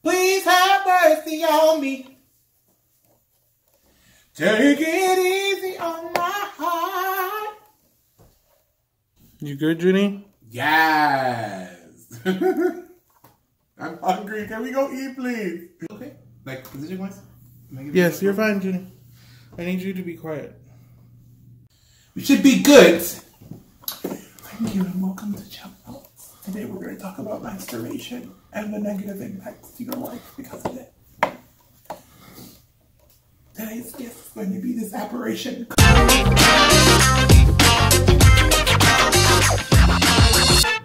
Please have mercy on me. Take it easy on my heart. You good, Junie? Yes. I'm hungry. Can we go eat, please? Okay. Like position-wise? Yes, you're fine, Junie. I need you to be quiet. We should be good. Thank you and welcome to Chop Notes. Today we're going to talk about masturbation and the negative impacts to your life because of it. Today's guest is going to be this apparition.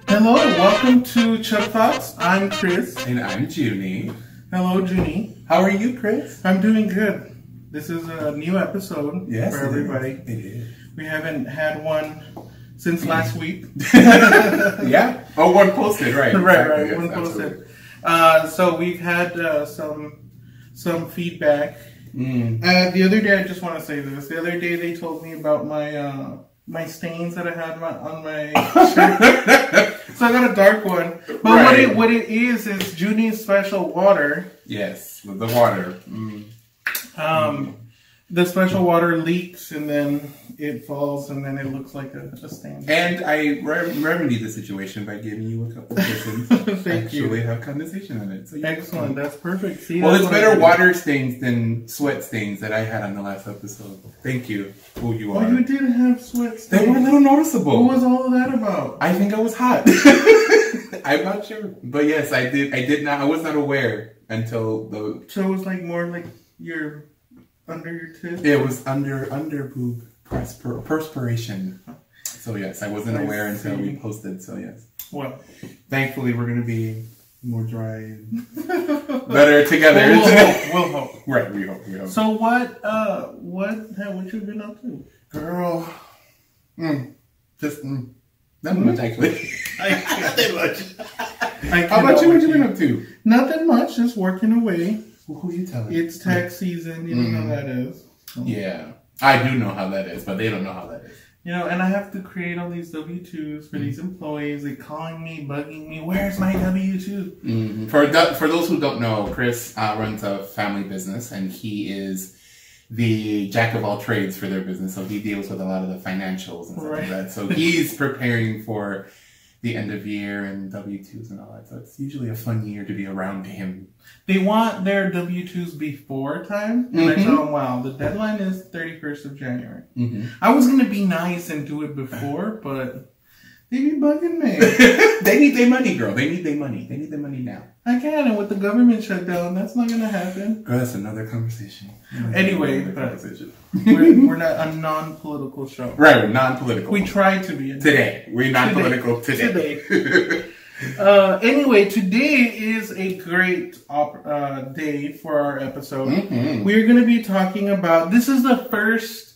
Hello, welcome to Chuck Thoughts. I'm Chris. And I'm Junie. Hello, Junie. How are you, Chris? I'm doing good. This is a new episode for everybody. It is. We haven't had one since last week. Yeah. Oh, one posted, right? Right. Yes, One posted. So we've had some feedback. The other day, I just want to say this. The other day, they told me about my stains that I had on my shirt. So I got a dark one. But what it is Junie's special water. Yes, the water. The special water leaks and then it falls and then it looks like a stain. And I remedied the situation by giving you a couple of cushions. Thank you. Actually have condensation on it. So excellent. That's perfect. See, well, it's better water stains than sweat stains that I had on the last episode. Thank you. Who you are. Oh, you did have sweat stains. They were a little noticeable. What was all of that about? I think I was hot. I'm not sure. But yes, I did not. I was not aware until the... So it was like more like your... Under your tip? It was under boob perspiration. So yes, I wasn't aware until we posted. So yes. Well, thankfully we're gonna be more dry and better together. We'll hope. Right, we hope. So what you been up to, girl? Just not much actually. Nothing much. How about you? What you been up to? Nothing much. Just working away. Well, who are you telling? It's tax season. You know how that is. Yeah, I do know how that is, but they don't know how that is. You know, and I have to create all these W-2s for these employees. They're calling me, bugging me. Where's my W-2? For those who don't know, Chris runs a family business, and he is the jack of all trades for their business. So he deals with a lot of the financials and stuff like that. So he's preparing for the end of year and W-2s and all that. So it's usually a fun year to be around him. They want their W-2s before time. And I tell them, wow, the deadline is 31st of January. I was going to be nice and do it before, but they be bugging me. They need their money, girl. They need their money. They need their money now. I can, and with the government shutdown, that's not going to happen. Girl, that's another conversation. Anyway, we're not a non-political show. Right, we're non-political. We try to be. Today. We're non-political today. Anyway, today is a great day for our episode. We're going to be talking about, this is the first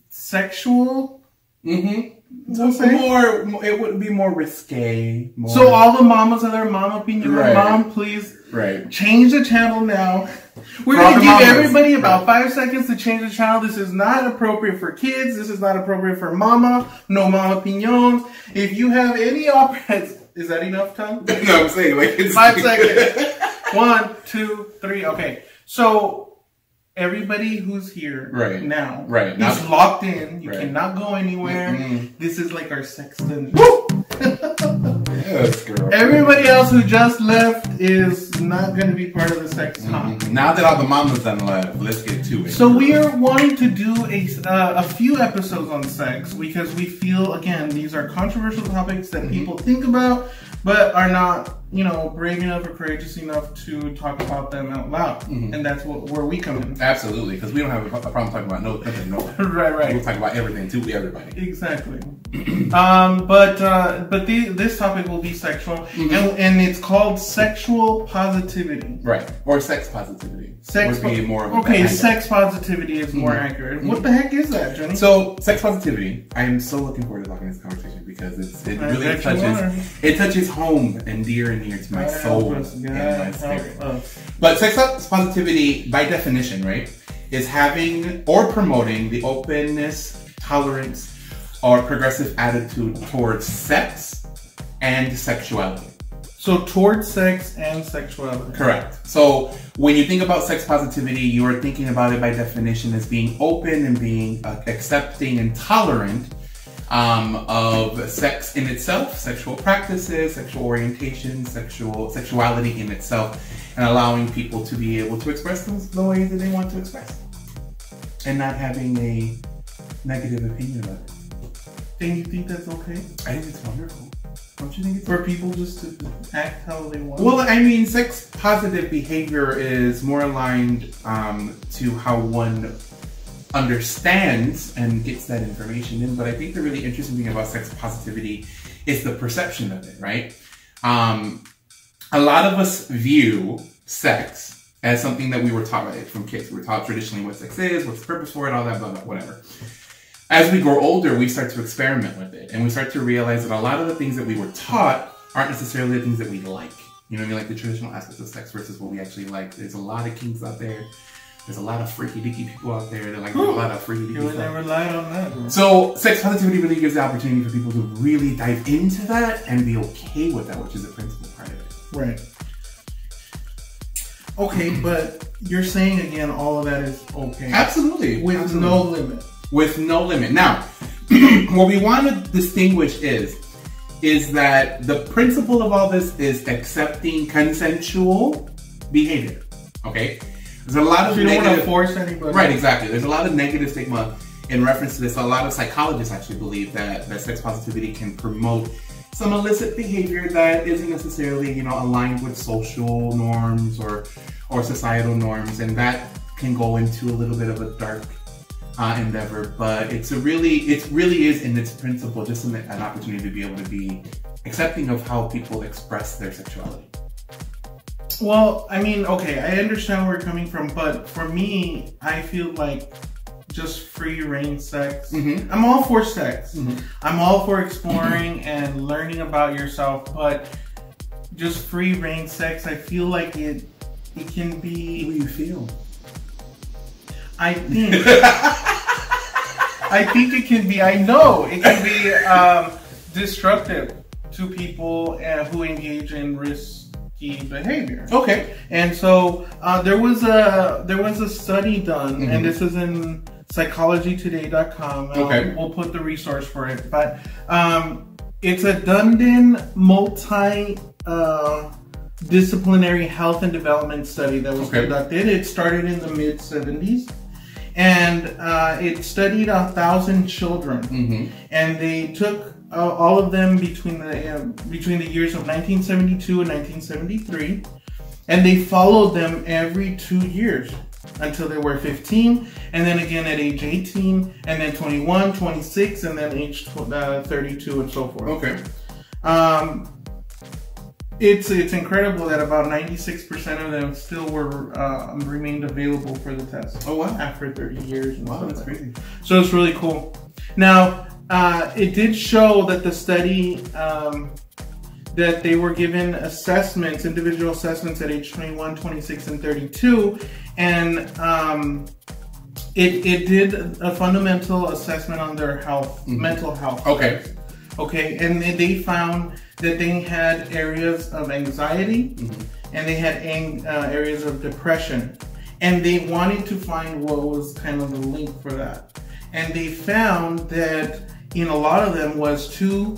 sexual... So it would be more risque. So all the mamas and their mom opinion, mom, please change the channel now. We're going to give everybody about 5 seconds to change the channel. This is not appropriate for kids. This is not appropriate for mama. No mama opinions. If you have any is that enough time? No, I'm saying like it's 5 seconds. 1, 2, 3. Okay. So everybody who's here now is locked in. You cannot go anywhere. This is like our sex dungeon. Yes, girl. Everybody else who just left is not going to be part of the sex talk. Now that all the mamas done left, let's get to it. So we are wanting to do a few episodes on sex because we feel, again, these are controversial topics that people think about but are not, brave enough or courageous enough to talk about them out loud. And that's where we come in. Absolutely, because we don't have a problem talking about nothing. Right. We'll talk about everything to everybody. Exactly. But this topic will be sexual, and it's called sexual positivity. Right, or sex positivity. Sex positivity is more accurate. What the heck is that, Jenny? So, sex positivity. I am so looking forward to talking this conversation because it really touches home and near to my soul and my spirit. But sex positivity, by definition, right, is having or promoting the openness, tolerance, or progressive attitude towards sex and sexuality. So towards sex and sexuality. Correct. So when you think about sex positivity, you are thinking about it by definition as being open and being accepting and tolerant of sex in itself, sexual practices, sexual orientation, sexuality in itself, and allowing people to be able to express things the way that they want to express, and not having a negative opinion about it. And you think that's okay? I think it's wonderful. Don't you think it's for people just to act how they want? Well, I mean, sex positive behavior is more aligned to how one understands and gets that information in. But I think the really interesting thing about sex positivity is the perception of it, right? A lot of us view sex as something that we were taught from kids. We were taught traditionally what sex is, what's the purpose for it, all that, blah, blah, whatever. As we grow older, we start to experiment with it, and we start to realize that a lot of the things that we were taught aren't necessarily the things that we like. You know what I mean? Like the traditional aspects of sex versus what we actually like. There's a lot of kinks out there. There's a lot of freaky-dicky people out there that like do a lot of freaky-dicky stuff. You would never lie on that, bro. So sex positivity really gives the opportunity for people to really dive into that and be okay with that, which is the principal part of it. Right. Okay, but you're saying again, all of that is okay. Absolutely. With no limit. With no limit. Now, what we want to distinguish is that the principle of all this is accepting consensual behavior. Okay? There's a lot of you don't want to force anybody. Right, exactly. There's a lot of negative stigma in reference to this. A lot of psychologists actually believe that sex positivity can promote some illicit behavior that isn't necessarily, you know, aligned with social norms or societal norms, and that can go into a little bit of a dark endeavor, but it really is in its principle just an opportunity to be able to be accepting of how people express their sexuality. Well, I mean, okay, I understand where you're coming from, but for me, I feel like just free reign sex. Mm-hmm. I'm all for sex. Mm-hmm. I'm all for exploring and learning about yourself, but just free reign sex, I feel like it can be... How do you feel? I think it can be, I know it can be destructive to people who engage in risky behavior. Okay. And so there was a study done, mm-hmm. and this is in psychologytoday.com. Okay. We'll put the resource for it, but it's a Dunedin disciplinary health and development study that was conducted. It started in the mid-70s. And it studied 1,000 children, mm-hmm. and they took all of them between the years of 1972 and 1973, and they followed them every 2 years until they were 15, and then again at age 18, and then 21, 26, and then age 32, and so forth. Okay. It's incredible that about 96% of them still remained available for the test. Oh wow! After 30 years. Wow, that's crazy. So it's really cool. Now, it did show that the study that they were given individual assessments at age 21, 26, and 32, and it did a fundamental assessment on their health, mm-hmm. mental health. Okay. Okay, and they found that they had areas of anxiety, mm-hmm. and they had areas of depression, and they wanted to find what was kind of the link for that. And they found that in a lot of them was two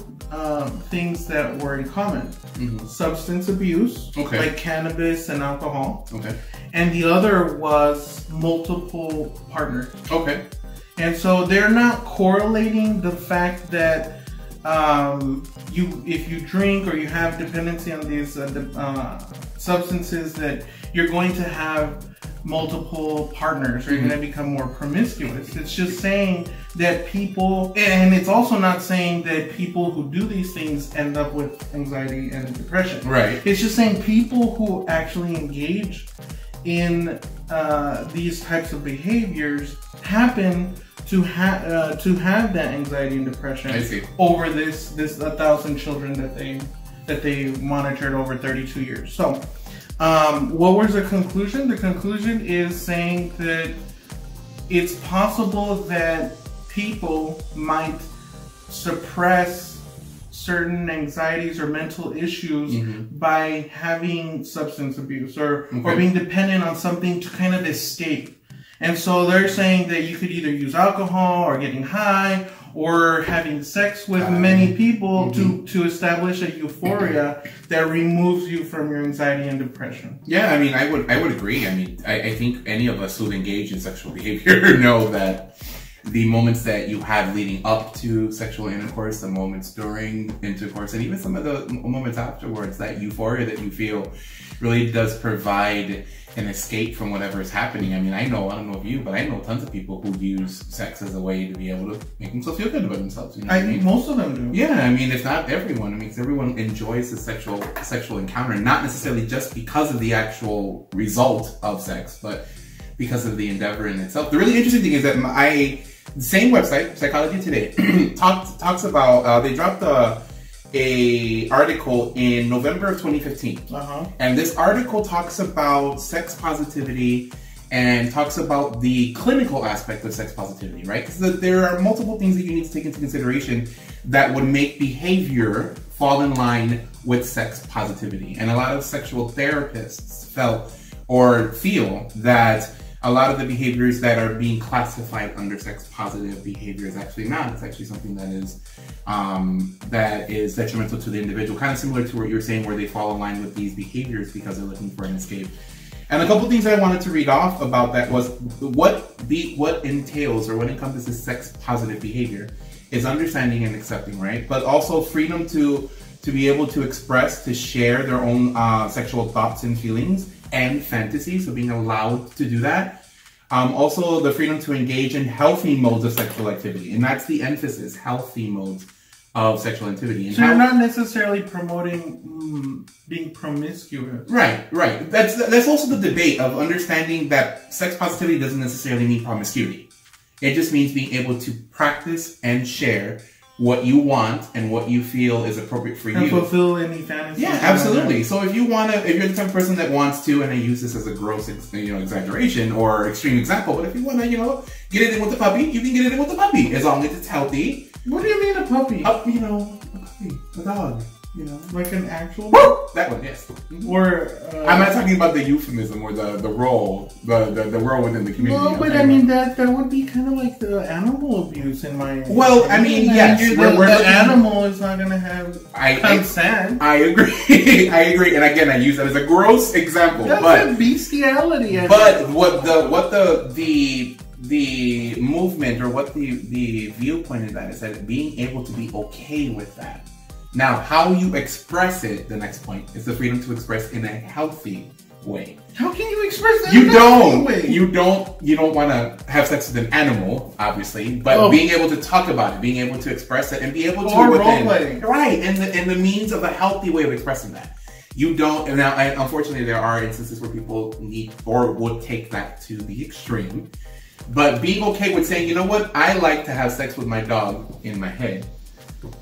things that were in common. Mm-hmm. Substance abuse, like cannabis and alcohol. Okay. And the other was multiple partners. Okay. And so they're not correlating the fact that if you drink or you have dependency on these substances, that you're going to have multiple partners or you're going to become more promiscuous. It's just saying that people, and it's also not saying that people who do these things end up with anxiety and depression. Right. It's just saying people who actually engage in these types of behaviors happen to have that anxiety and depression. I see. Over this 1,000 children that they monitored over 32 years. So, what was the conclusion? The conclusion is saying that it's possible that people might suppress certain anxieties or mental issues by having substance abuse or being dependent on something to kind of escape. And so they're saying that you could either use alcohol or getting high or having sex with many people to establish a euphoria that removes you from your anxiety and depression. Yeah, I mean, I would agree. I mean, I think any of us who engage in sexual behavior know that the moments that you have leading up to sexual intercourse, the moments during intercourse, and even some of the moments afterwards, that euphoria that you feel really does provide an escape from whatever is happening. I mean, I don't know if you, but I know tons of people who use sex as a way to be able to make themselves feel good about themselves. You know I think most of them do. Yeah, I mean, if not everyone. I mean, everyone enjoys the sexual encounter, not necessarily just because of the actual result of sex, but because of the endeavor in itself. The really interesting thing is that the same website, Psychology Today, talks about, they dropped a article in November of 2015. And this article talks about sex positivity and talks about the clinical aspect of sex positivity, right? Because there are multiple things that you need to take into consideration that would make behavior fall in line with sex positivity. And a lot of sexual therapists feel that a lot of the behaviors that are being classified under sex positive behavior is actually not. It's actually something that is detrimental to the individual. Kind of similar to what you're saying, where they fall in line with these behaviors because they're looking for an escape. And a couple things I wanted to read off about that was what entails or what encompasses sex positive behavior is understanding and accepting, right? But also freedom to be able to express, to share their own sexual thoughts and feelings and fantasies, so being allowed to do that. Also the freedom to engage in healthy modes of sexual activity, and that's the emphasis, healthy modes of sexual activity. And so you're not necessarily promoting being promiscuous. Right. That's also the debate of understanding that sex positivity doesn't necessarily mean promiscuity. It just means being able to practice and share what you want and what you feel is appropriate for you. And fulfill any fantasy. Yeah, absolutely. So if you're the type of person that wants to, and I use this as a gross, exaggeration or extreme example, but if you want to, get it in with the puppy, you can get it in with the puppy as long as it's healthy. What do you mean a puppy? A puppy, a dog. Like an actual that one, yes. Or I'm not talking about the euphemism or the role, the role within the community. No, but I mean that would be kind of like the animal abuse in my. Well, I mean, yes, the animal is not going to have consent. I agree. I agree, and again, I use that as a gross example. That's a bestiality. But what the movement or what the viewpoint of that is that being able to be okay with that. Now, how you express it, the next point, is the freedom to express in a healthy way. How can you express that in a healthy way? You don't want to have sex with an animal, obviously, but being able to talk about it, being able to express it, and be able to role-playing. Right, and the means of a healthy way of expressing that. You don't, and now, unfortunately, there are instances where people need or would take that to the extreme. But being okay with saying, you know what, I like to have sex with my dog in my head.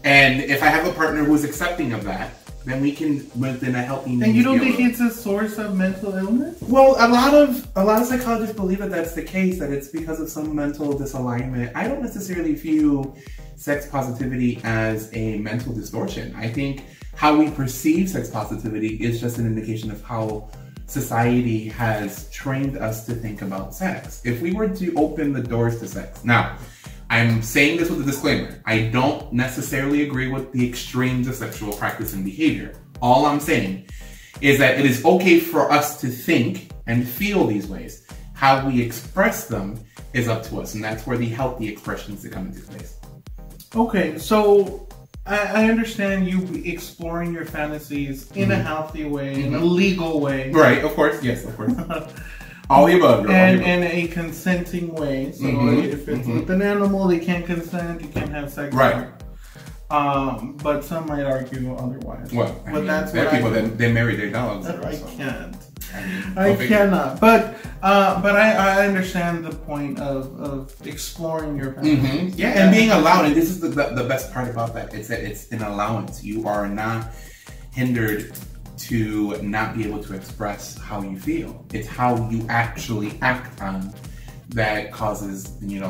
And if I have a partner who is accepting of that, then we can within a healthy means. And you don't think it's a source of mental illness? Well, a lot of psychologists believe that that's the case, that it's because of some mental disalignment. I don't necessarily view sex positivity as a mental distortion. I think how we perceive sex positivity is just an indication of how society has trained us to think about sex. If we were to open the doors to sex, now, I'm saying this with a disclaimer. I don't necessarily agree with the extremes of sexual practice and behavior. All I'm saying is that it is okay for us to think and feel these ways. How we express them is up to us, and that's where the healthy expressions that come into place. Okay, so I understand you exploring your fantasies in a healthy way, in a legal way. Right, of course, yes, of course. All the above, girl. And in a consenting way. So if it's with an animal, they can't consent, you can't have sex. Right. But some might argue otherwise. Well, that's there are people that they marry their dogs. I can't. I cannot. But I understand the point of exploring your fantasies. Yeah, and being allowed. And this is the best part about that. It's that it's an allowance. You are not hindered to not be able to express how you feel. It's how you actually act on that causes, the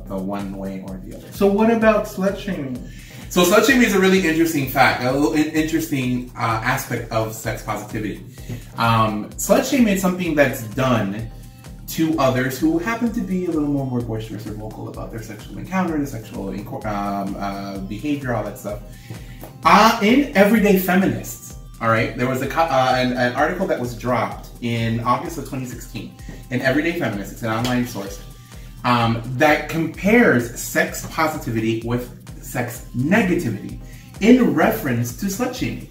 one way or the other. So what about slut shaming? So slut shaming is a really interesting fact, a little interesting aspect of sex positivity. Slut shaming is something that's done to others who happen to be a little more boisterous or vocal about their sexual encounter, their sexual behavior, all that stuff. In Everyday Feminists, all right, there was an article that was dropped in August of 2016 in Everyday Feminists. It's an online source that compares sex positivity with sex negativity in reference to slut shaming.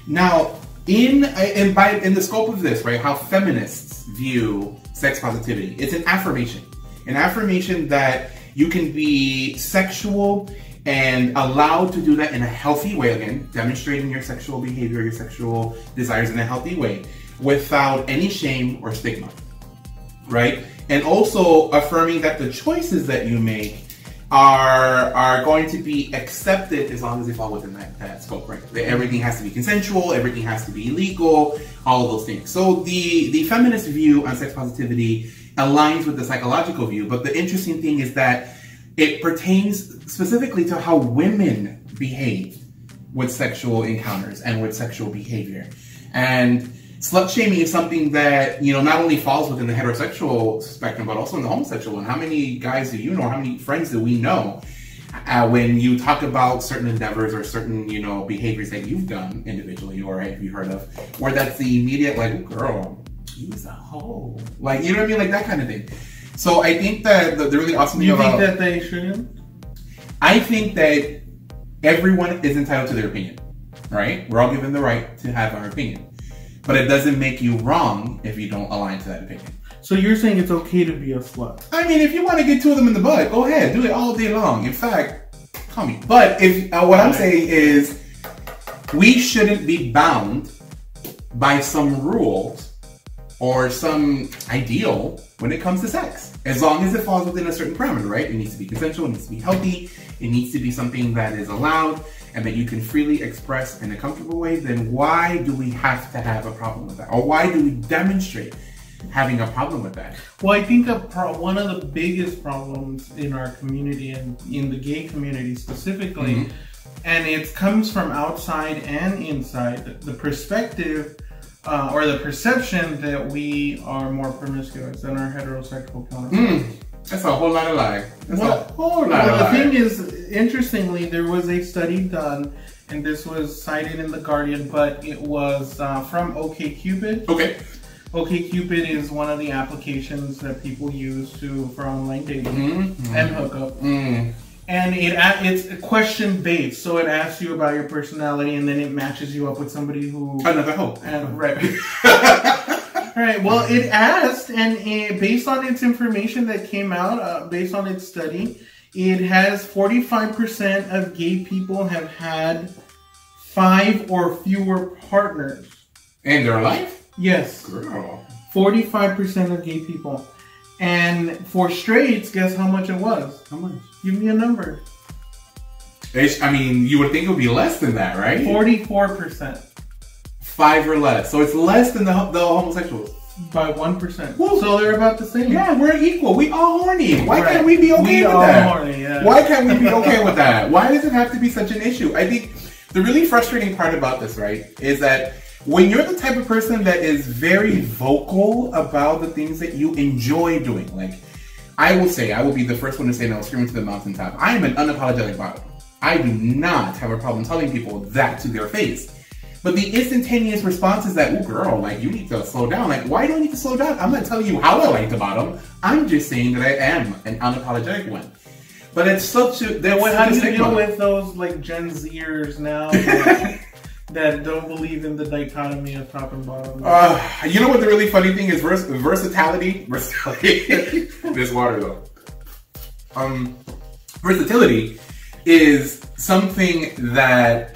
Now, in the scope of this, right, how feminists view sex positivity, it's an affirmation that you can be sexual and allowed to do that in a healthy way, again, demonstrating your sexual behavior, your sexual desires in a healthy way, without any shame or stigma, right? And also affirming that the choices that you make are going to be accepted as long as they fall within that scope, right? Everything has to be consensual, everything has to be legal, all of those things. So the feminist view on sex positivity aligns with the psychological view, but the interesting thing is that it pertains specifically to how women behave with sexual encounters and with sexual behavior. And slut shaming is something that, you know, not only falls within the heterosexual spectrum, but also in the homosexual one. How many guys do you know? How many friends do we know? When you talk about certain endeavors or certain, you know, behaviors that you've done individually or have you heard of, where that's the immediate, like, oh, girl, you's a hoe. Like, you know what I mean? Like that kind of thing. So I think that the really awesome thing about... You think that they shouldn't? I think that everyone is entitled to their opinion, right? We're all given the right to have our opinion. But it doesn't make you wrong if you don't align to that opinion. So you're saying it's okay to be a slut? I mean, if you want to get two of them in the butt, go ahead. Do it all day long. In fact, call me. But if what I'm saying is we shouldn't be bound by some rules or some ideal when it comes to sex. As long as it falls within a certain parameter, right? It needs to be consensual, it needs to be healthy, it needs to be something that is allowed and that you can freely express in a comfortable way, then why do we have to have a problem with that? Or why do we demonstrate having a problem with that? Well, I think one of the biggest problems in our community and in the gay community specifically, and it comes from outside and inside, the perspective or the perception that we are more promiscuous than our heterosexual counterparts. That's a whole lot of lie. The thing is, interestingly, there was a study done, and this was cited in The Guardian, but it was from OkCupid. Okay. OkCupid is one of the applications that people use for online dating and hookup. And it's question based, so it asks you about your personality, and then it matches you up with somebody who another hoe. Right. Right. Well, it asked, and based on its information that came out, based on its study, it has 45% of gay people have had 5 or fewer partners in their life. Yes. Girl. 45% of gay people. And for straights, guess how much it was? How much? Give me a number. I mean, you would think it would be less than that, right? 44%. 5 or less. So it's less than the homosexuals. By 1%. Woo. So they're about the same. Yeah, we're equal. We all horny. Why can't we be okay with that? Horny, yeah. Why can't we be okay with that? Why does it have to be such an issue? I think the really frustrating part about this, right, is that when you're the type of person that is very vocal about the things that you enjoy doing, like I will be the first one to say, and I'll scream to the mountaintop, I am an unapologetic bottom. I do not have a problem telling people that to their face. But the instantaneous response is that, oh girl, like you need to slow down. Like, why do I need to slow down? I'm not telling you how I like to bottom. I'm just saying that I am an unapologetic one. But it's such a... How do you deal with those like Gen Zers now that don't believe in the dichotomy of top and bottom? You know what the really funny thing is? Versatility. This water though. Versatility is something that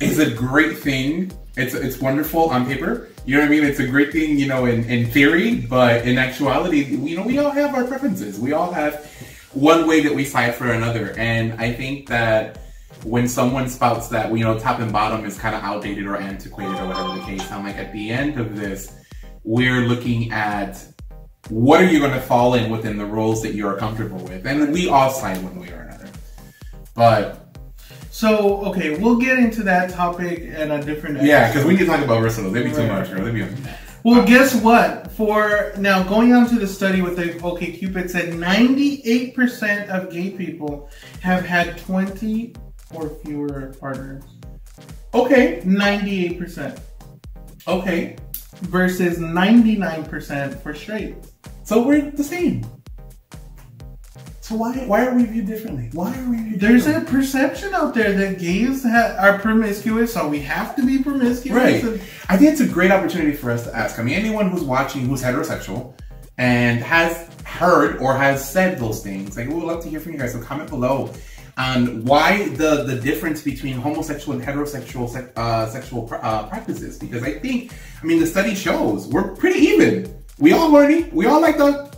is a great thing. It's wonderful on paper. You know what I mean? It's a great thing, you know, in theory, but in actuality, you know, we all have our preferences. We all have one way that we fight for another. And I think that when someone spouts that, you know, top and bottom is kind of outdated or antiquated or whatever the case, I'm like, at the end of this, we're looking at what are you going to fall in within the rules that you're comfortable with? And we all side one way or another. But So, okay, we'll get into that topic at a different episode. Yeah, because we need to talk about versatile. They'd be too much, girl. They'd be well, guess what? For now, going on to the study with the OkCupid said 98% of gay people have had 20 or fewer partners. Okay. 98%. Okay. Versus 99% for straight. So we're the same. So why are we viewed differently? Why are we viewed There's differently? a perception out there that gays are promiscuous, so we have to be promiscuous. Right. I think it's a great opportunity for us to ask. I mean, anyone who's watching who's heterosexual and has heard or has said those things, like, we would love to hear from you guys. So comment below on why the difference between homosexual and heterosexual sexual practices. Because I mean, the study shows we're pretty even. We all horny. We all like the...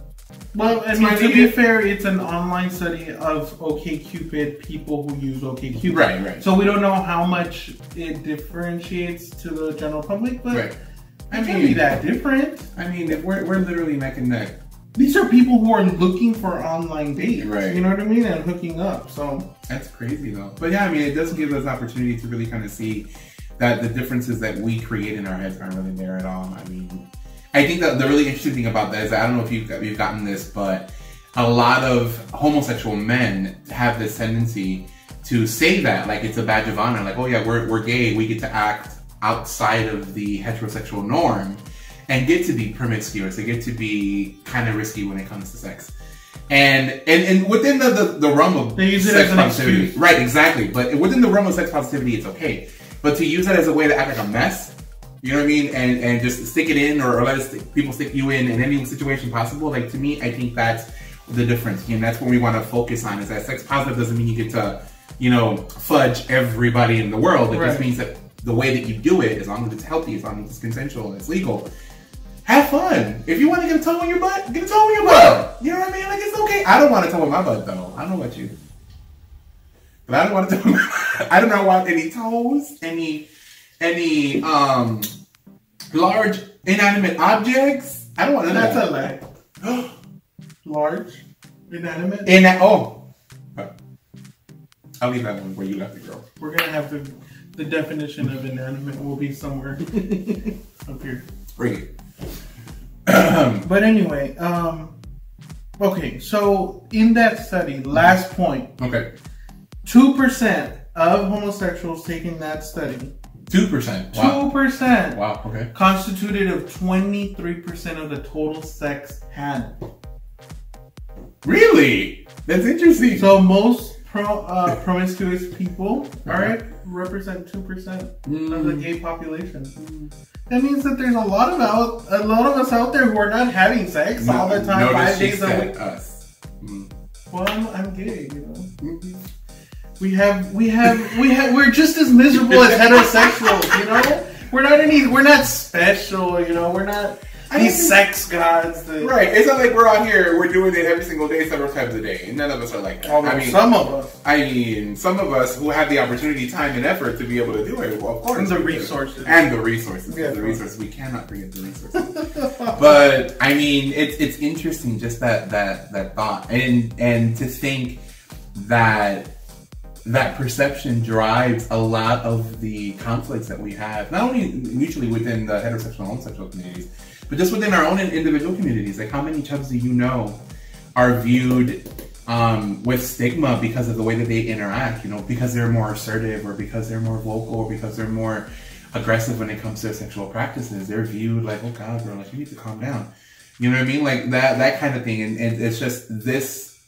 Well, I mean, to be fair, it's an online study of OkCupid, people who use OkCupid. Right. So we don't know how much it differentiates to the general public, but it can't be that different. I mean, if we're literally neck and neck. These are people who are looking for online dates. Right. You know what I mean? And hooking up, so. That's crazy, though. But yeah, I mean, it does give us an opportunity to really kind of see that the differences that we create in our heads aren't really there at all. I mean... I think that the really interesting thing about that is, I don't know if you've gotten this, but a lot of homosexual men have this tendency to say that, like it's a badge of honor, like, oh yeah, we're gay, we get to act outside of the heterosexual norm and get to be promiscuous, they get to be kind of risky when it comes to sex. And within the realm of they use it sex as an positivity, excuse. Right, exactly. But within the realm of sex positivity, it's okay. But to use that as a way to act like a mess, you know what I mean? And just stick it in or let people stick you in any situation possible. Like, to me, I think that's the difference. And that's what we want to focus on, is that sex positive doesn't mean you get to, you know, fudge everybody in the world. It just means that the way that you do it, as long as it's healthy, as long as it's consensual and it's legal, have fun. If you want to get a toe in your butt, get a toe in your butt. You know what I mean? Like, it's okay. I don't want a toe in my butt, though. I don't know about you. But I don't want a toe in my butt. I do not want any toes, any large inanimate objects. I don't want none of that. That's a lie. Large inanimate. I'll leave that one where you left it, girl. We're gonna have the definition of inanimate will be somewhere up here. Bring it. But anyway, okay. So in that study, last point. Okay. 2% of homosexuals taking that study. 2%. Wow. 2%. Wow. Okay. Constituted of 23% of the total sex had. Really? That's interesting. So most promiscuous people, represent 2% of the gay population. That means that there's a lot of us out there who are not having sex all the time, 5 days a week. Us. Well, I'm gay, you know. We're just as miserable as heterosexuals, you know? We're not special, you know, we're not these sex gods. Right, it's not like we're out here, we're doing it every single day, several times a day. None of us are like that. Some of us who have the opportunity, time, and effort to be able to do it, well, of course. And the resources. Yeah, the resources. We cannot forget the resources. But, I mean, it's interesting, just that thought. And to think that perception drives a lot of the conflicts that we have, not only mutually within the heterosexual and homosexual communities, but just within our own individual communities. Like, how many chubs do you know are viewed with stigma because of the way that they interact, you know, because they're more assertive, or because they're more vocal, or because they're more aggressive when it comes to sexual practices. They're viewed like, oh God, girl, like, you need to calm down. You know what I mean? Like that kind of thing. And it's just this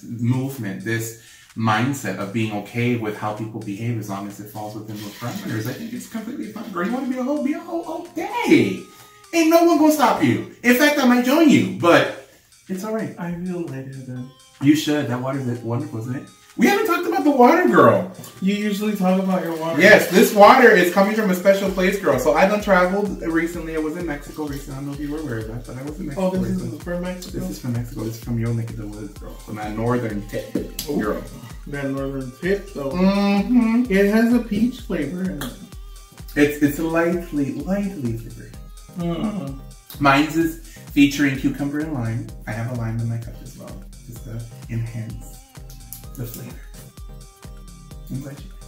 movement, this mindset of being okay with how people behave as long as it falls within those parameters. I think it's completely fine. Girl, you want to be a hoe, okay. Ain't no one gonna stop you. In fact, I might join you, but it's alright. I feel lightheaded. You should. That water's wonderful, isn't it? We haven't talked about the water, girl. You usually talk about your water. Yes, this water is coming from a special place, girl. So I done traveled recently. I was in Mexico recently. I don't know if you were aware of that, but I was in Mexico. Oh, this is from Mexico? This is from Mexico. This is from your neck of the woods, girl. From that northern tip, girl. That northern tip, though. Mm-hmm. It has a peach flavor in it. It's lightly flavored. Mm-hmm. Mine's is featuring cucumber and lime. I have a lime in my cup as well, just to enhance the flavor.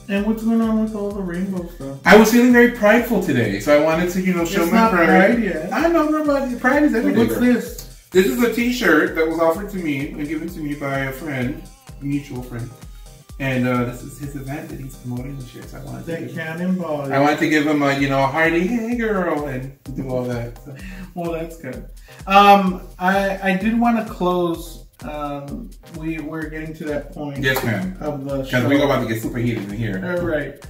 And what's going on with all the rainbow stuff? I was feeling very prideful today, so I wanted to, show my pride. Yet. I know, but pride is everything. What's this? This is a T-shirt that was offered to me and given to me by a friend, a mutual friend. And this is his event that he's promoting this year, so I wanted to give him a hearty, hey girl, and do all that. So. Well, that's good. I did want to close. We're getting to that point. Yes, ma'am. Of the show. Because we're about to get super heated in here. Right.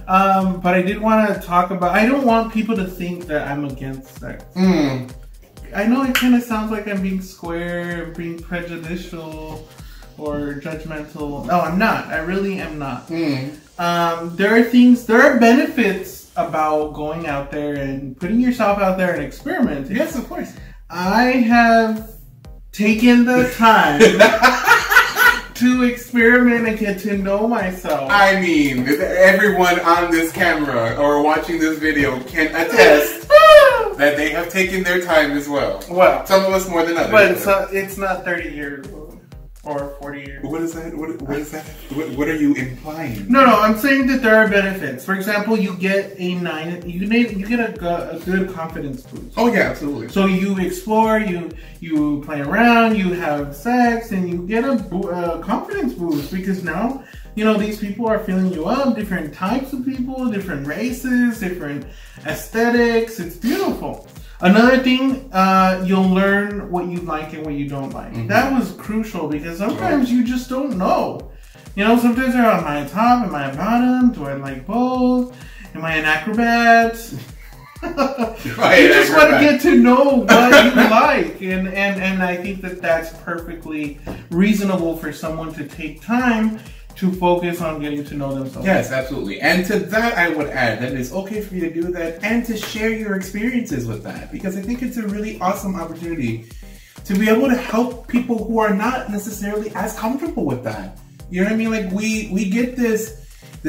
But I did want to talk about. I don't want people to think that I'm against sex. I know it kind of sounds like I'm being square, being prejudicial, or judgmental. No, I'm not. I really am not. There are benefits about going out there and putting yourself out there and experimenting. Yes, of course. I have taken the time to experiment and get to know myself. I mean, everyone on this camera or watching this video can attest that they have taken their time as well. Well, some of us more than others. But it's not 30 years or 40 years. What is that? What is that? What are you implying? No, I'm saying that there are benefits. For example, you get you get a good confidence boost. Oh yeah, absolutely. So you explore, you play around, you have sex, and you get a confidence boost because now these people are filling you up. Different types of people, different races, different aesthetics. It's beautiful. Another thing, you'll learn what you like and what you don't like. That was crucial because sometimes you just don't know. Sometimes they're on my top and my bottom. Do I like both? Am I an acrobat? You just want to get to know what you like. And I think that that's perfectly reasonable for someone to take time to focus on getting to know themselves. Yes, absolutely. And to that, I would add that it's okay for you to do that and to share your experiences with that, because I think it's a really awesome opportunity to be able to help people who are not necessarily as comfortable with that. You know what I mean? Like we get this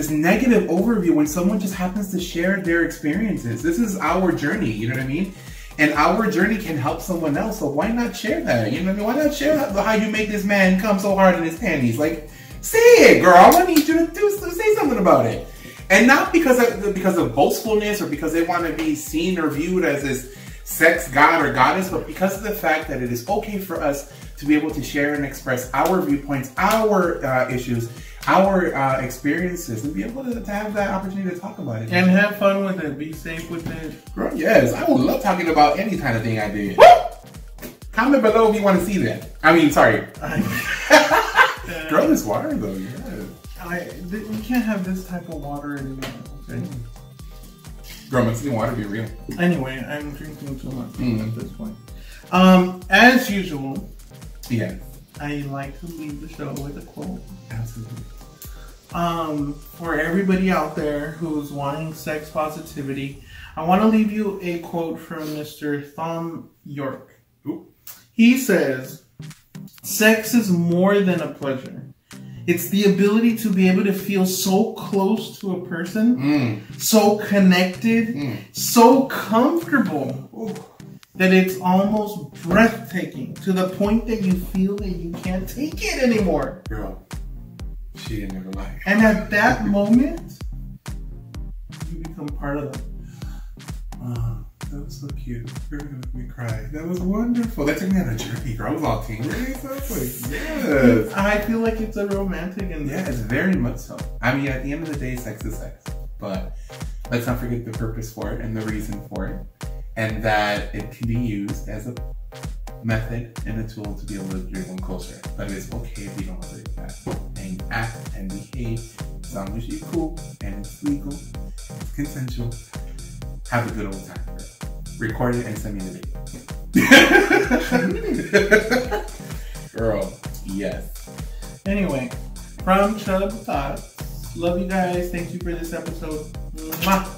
negative overview when someone just happens to share their experiences. This is our journey, you know what I mean? And our journey can help someone else, so why not share that? You know what I mean? Why not share how you make this man come so hard in his panties? Like, say it, girl. I need you to say something about it. And not because of boastfulness or because they want to be seen or viewed as this sex god or goddess, but because of the fact that it is okay for us to be able to share and express our viewpoints, our issues, our experiences, and be able to have that opportunity to talk about it. And have fun with it. Be safe with it. Girl, yes. I would love talking about any kind of thing I did. Comment below if you want to see that. I mean, sorry. Girl, this water though, yeah. You can't have this type of water anymore, okay? Girl, Mexican water be real. Anyway, I'm drinking too much at this point. As usual, I like to leave the show with a quote. Absolutely. For everybody out there who's wanting sex positivity, I want to leave you a quote from Mr. Thom Yorke. Ooh. He says, "Sex is more than a pleasure. It's the ability to be able to feel so close to a person, so connected, so comfortable, that it's almost breathtaking to the point that you feel that you can't take it anymore." Girl, she didn't ever lie. And at that moment, you become part of them. That was so cute. You're gonna make me cry. That was wonderful. That took me on a journey, girl. I was all tingly. So yes. I feel like it's a romantic and yeah, it's very much so. I mean, at the end of the day, sex is sex. But let's not forget the purpose for it and the reason for it. And that it can be used as a method and a tool to be able to bring them closer. But it's okay if you don't do that. And act and behave as long as you're cool and it's legal, it's consensual. Have a good old time, girl. Record it and send me the video. Girl, yes. Anyway, from Chubb Thoughts, love you guys. Thank you for this episode. Mwah.